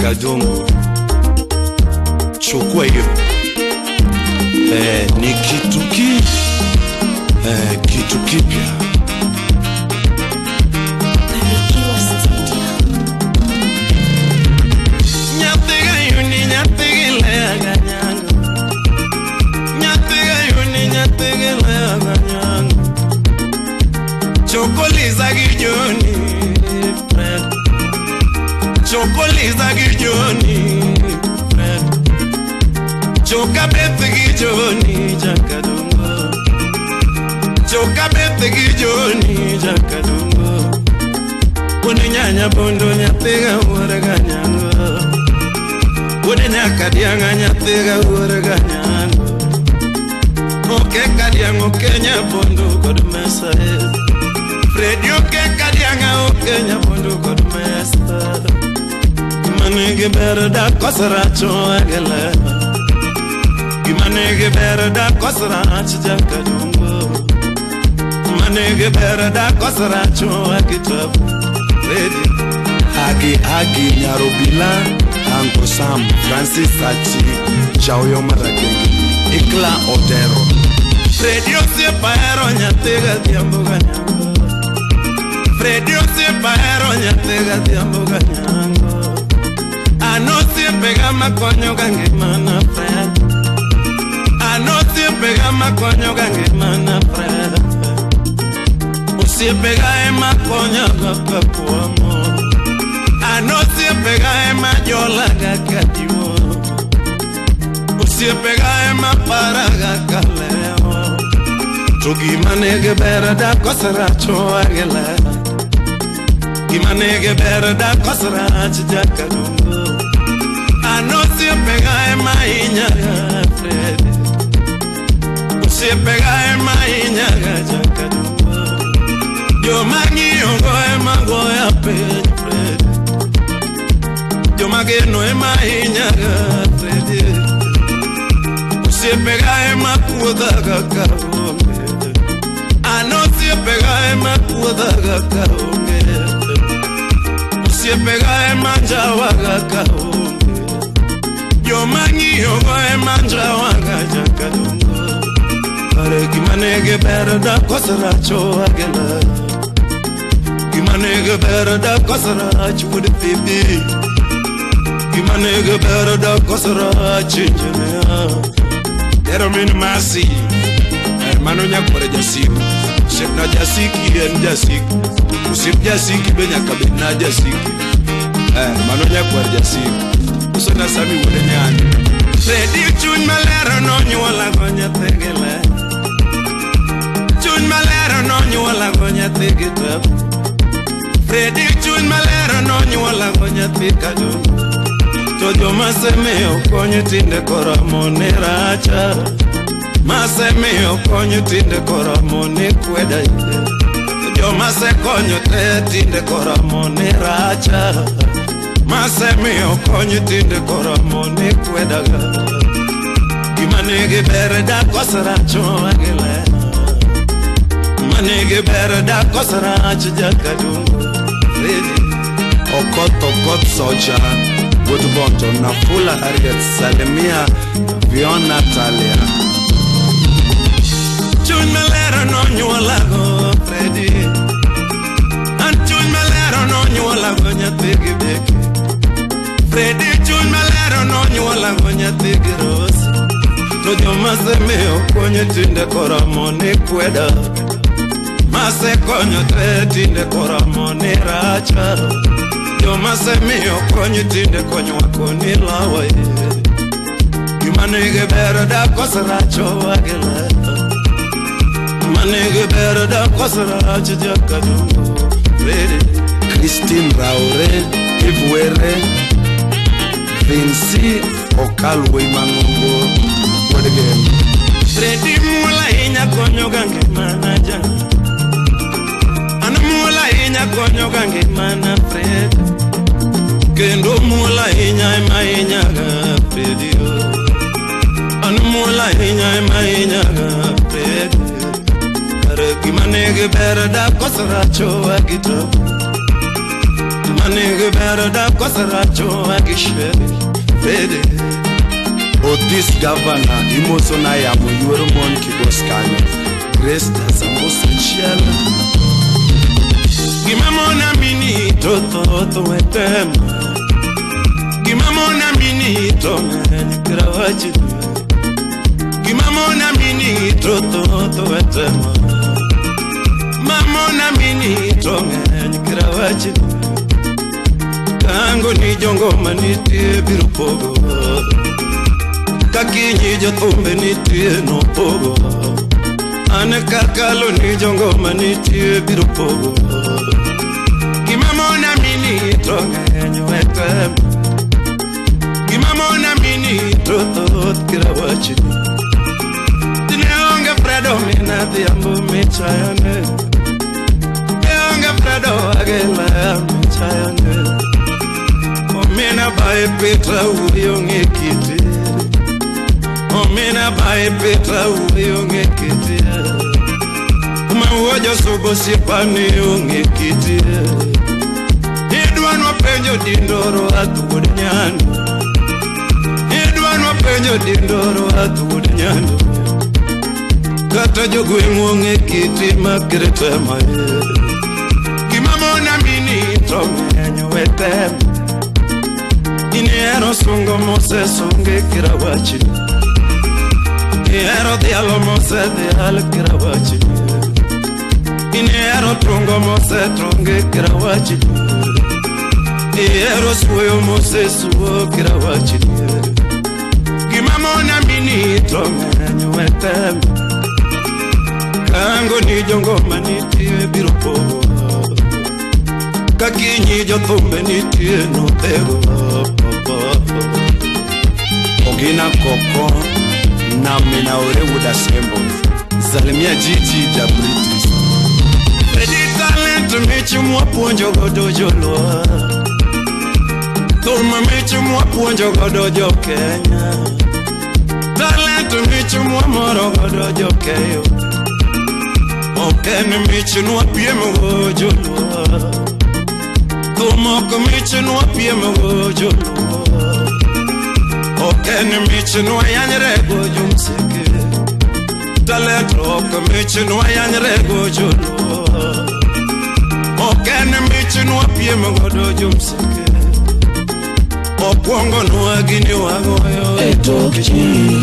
Jakadongo. Chukua hiyo. Ni kitu kitu kipya. Chokoliza gijoni, Fred. Chokoliza gijoni, Fred. Chokabete gijoni, Jakadongo. Chokabete gijoni, Jakadongo. Wone nyanya bondo nyatega ureganyango. Wone nyakadianga nyatega ureganyango. Oke kadiango Kenya bondo kodumesa. Freddy oke kadianga oke nyabondo kodumesa. Gimanege berda kosaracho agela. Gimanege berda kosaracho Jakadongo. Gimanege berda kosaracho akitabu. Freddy Hagi Nyarobila, Uncle Sam, Francis Sachi, Jauyo Marakenge, Ikla Odero. Freddy ose paero nyatega diamboga nyango. Freddy ose paero nyatega diamboga nyango. Ano se pega makonyo gange mana Fred. Ano se pega makonyo gange mana Fred. Ose pega makonyo gaka kuamo. Ano se pega majola gaka diwo. Ose pega mapara gaka leo. Gimanege berda kosaracho agela. Gimanege berda kosaracho Jakadongo. Ano se pega mainya Fred. Se pega mainya Jakadongo. Yo mangi ongo mango ya Fred. Yo mageno mainya Fred. Se pega makuda gakao. Ano se pega makuda gakaonge. Se pega manjawa gakaonge. Yo mangi yogo manjawa Jakadongo. Pare gimanege berda kosaracho agela. Gimanege berda kosaracho with baby. Gimanege berda kosaracho engineer. Ero min masi. Hermano nyakore jasiku. Sip na jasiki en jasiku. Usip jasiki benya kabina jasiki. Hermano nyakore jasiku. Usona sami wole nyani. Freddy chun malero no nyuola gonya tegele. Chun malero no nyuola gonya tegele. Freddy chun malero no nyuola gonya tegele. Tojo maseme okonyo tinde koromone racha. Maseme okonyo tinde koromone kweda ide. Tojo mase konyo te tinde koromone racha. Maseme okonyo tinde koromone kweda ga. Gimanege berda kosaracho agela. Manege berda kosaracho Jakadongo. Okot Soja, Woodbonto, Nafula Harriet, Salemia, Vion Natalia. Chun malero no nyuola go Freddy. An chun malero no nyuola go nyategi beki. Freddy chun malero no nyuola go nyategi Rose. Tojo maseme okonyo tinde koromone kweda. Mase konyo te tinde koromone racha. Yo maseme okonyo tinde konyo wakoni lawa. Gimanege berda kosaracho agela. Manege berda kosaracho Jakadongo. Christine Raure, Ivuere, Vinci Okalwe Mangongo. What again? Freddy mula inya konyo gange manaja. Ana mula inya konyo gange mana Fred. Kendo mula inya ga Freddy. Ana mula inya ga Freddy. Gimanege berda kosaracho agito. Nigga better da Kosaracho Agishe Fredi Otis Governor Imosona Yamu Yoromon Kiboskano Grace Dasambosenchiel Gimamona mini toto etem Gimamona mini to Krawachi Gimamona mini toto etem Mamona mini to Krawachi Kango ni jongo maniti birupogo Kakinyi jotumbe niti no pogo Ane kakalo ni jongo maniti birupogo Gimamona mini tonge nywetem Gimamona mini toto kirawachi Tineonge fredo mina diambo michayane Tineonge fredo agela michayane Omena bae petra uyonge kiti Omena bae petra uyonge kiti Umawojo subo sipani uyonge kiti Idwano penjo dindoro atudi nyando Idwano penjo dindoro atudi nyando Kata jogwe ng'onge kiti makreta maye Gimamona mini tonge nywetem Iniero sungo mose sunge kirawachi Iniero dialo mose dial kirawachi Iniero trungo mose trunge kirawachi Iniero suyo mose suo kirawachi Gimamona mini tonge nywetem Kango ni jongo maniti birupo Kakinyi jotumbe niti no tego Ogina Koko na Menaore Wuda Sembo Zalimia Gigi Jabritis Fredi talent mechi mwaponjo godo jolo Tuma mechi mwaponjo godo jo Kenya Talent mechi mwamoro godo jo Keyo Okene mechi nwapiemo godo jolo Tomoko mechi nwapiemo godo jolo Okene mechi nwayanyre godo jumseke Talent oko mechi nwayanyre godo jolo Okene mechi nwapiemo godo jumseke Okwongo nwagini wagoyo Etokchi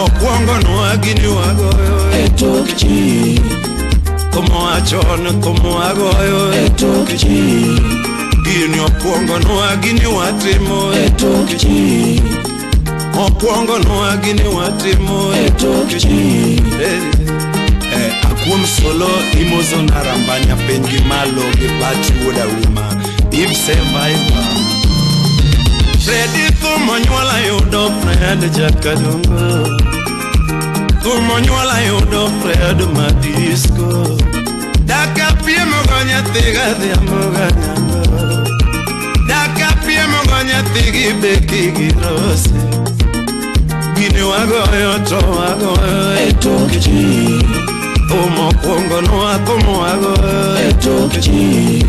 Okwongo nwagini wagoyo Etokchi Tomo achon tomo wagoyo Etokchi Gini okwongo nwagini watimo Etokchi Okwongo nwagini watimo Etokchi Akwom solo imozo narambanya pengi malo Gibati Wuda Uma If survivor Fredi tumo nyuala yudo Fred Jakadungo Tumo nyuala yudo Fred Madisco Daka pie mogonya tiga dhiamboga nyango Daka pie mogonya tigi beki girose Gini wagoyo to wagoyo Etokchi Tumo kwongo nwa tumo wagoyo Etokchi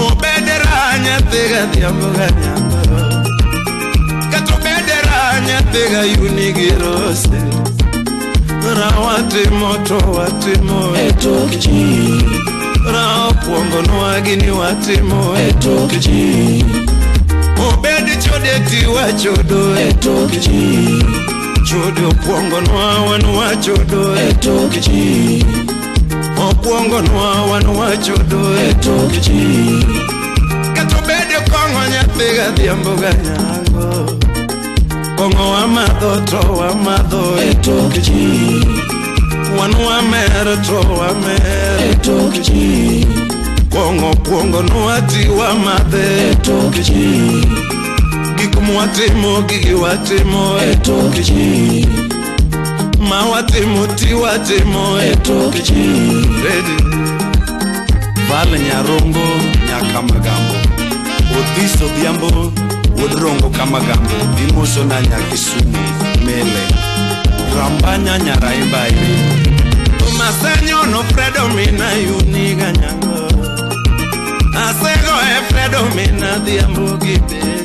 Obedera nyatiga dhiamboga nyango Katobedera nyatiga unigirose Rawatimo to watimo Etokchi Raw kwongo nwagini watimo Etokchi Obedi chodeti wachodo Etokchi Chodo kwongo nwawanu wachodo Etokchi Okwongo nwawanu wachodo Etokchi Katobedi kongo nyathiga dhiamboga nyango Kongo wamadho to wamadho Etokchi Wanu wamero to wamero Etokchi Kongo kwongo nwati wamadhe Etokchi Gikum watimo gigi watimo Etokchi Ma watimo ti watimo Etokchi Ready Val Nyarongo Nyakamagambo Otis Odhiambo Wodrongo Kamagambo Imozo na Nyakisumu Mele Rambanya Nyaraimba Masenyo no Fredo mina yuniga nyango Asego Fredo mina diambo gibeke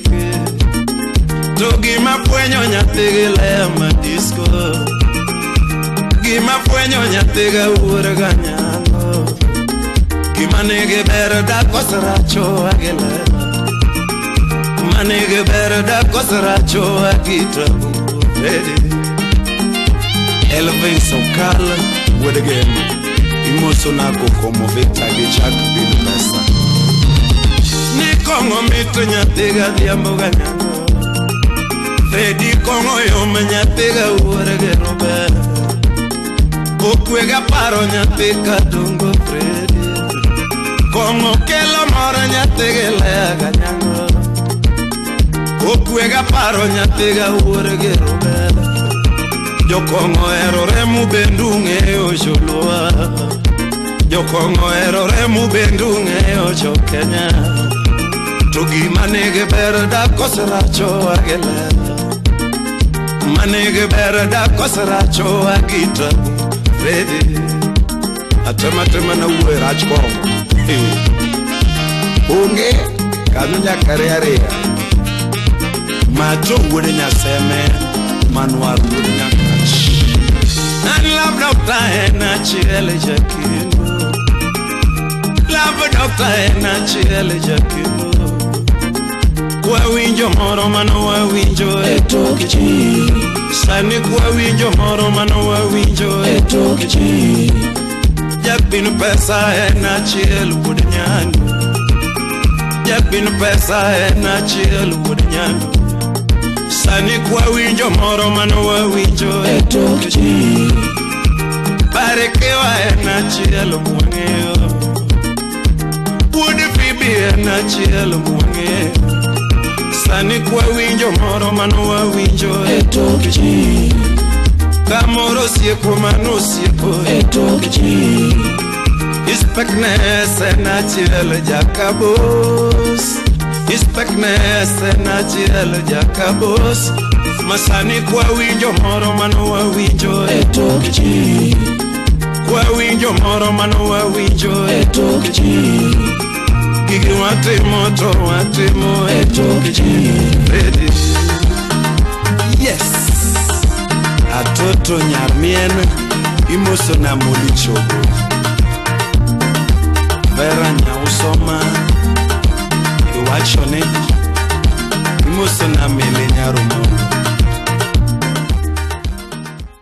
to gima puenyo nyathigi lea ma disco gima puenyo nyathigi uore ganyango gima nigi ber da kosracho agile manigi ber da kosracho agita ready Elvin Sokala with again Imosonako como vita de Jack Binessa Ni Congo mito nyatega diambo ganyango Freddy Congo yome nyatega uorege robe Okwega paro nyatega dungo Freddy Congo kelo mora nyatega lea ganyango Okwega paro nyatega uorege robe Jokongo erore mu bendunge ojoloa Jokongo erore mu bendunge ojo Kenya Togi manege berda kosracho agele Manege berda kosracho agita Freddy Atema na uwe rachkongo Unge kanunya karearea Mato uwe nyaseme Manuar uwe nyaka And love doctor and chiele jakino Love doctor and chiele jakino Kwa winjo moro mano wa winjo Etokichi Sani kwa winjo moro mano wa winjo Etokichi Jakbinu pesa and chiele wudinyano Jakbinu pesa and chiele wudinyano Sani kwa winjo moro mano wa winjo Etokichi Barekewa ena chielo mwangeo Woody Phoebe ena chielo mwangeo Sani kwa winjo moro mano wa winjo Etokichi Kamoro sieko mano sieko Etokichi Ispeknes ena chielo jakabos Ispeknes ena chielo jakabos Masani kwa winjo moro mano wa winjo Etokichi Kwa winjo moro mano wa winjo Etokichi Gigi watimo to watimo Etokichi Ready Yes Atoto nyarmien Imoso na molichogo Vera nyausoma Iwachone Imoso na mele nyarumo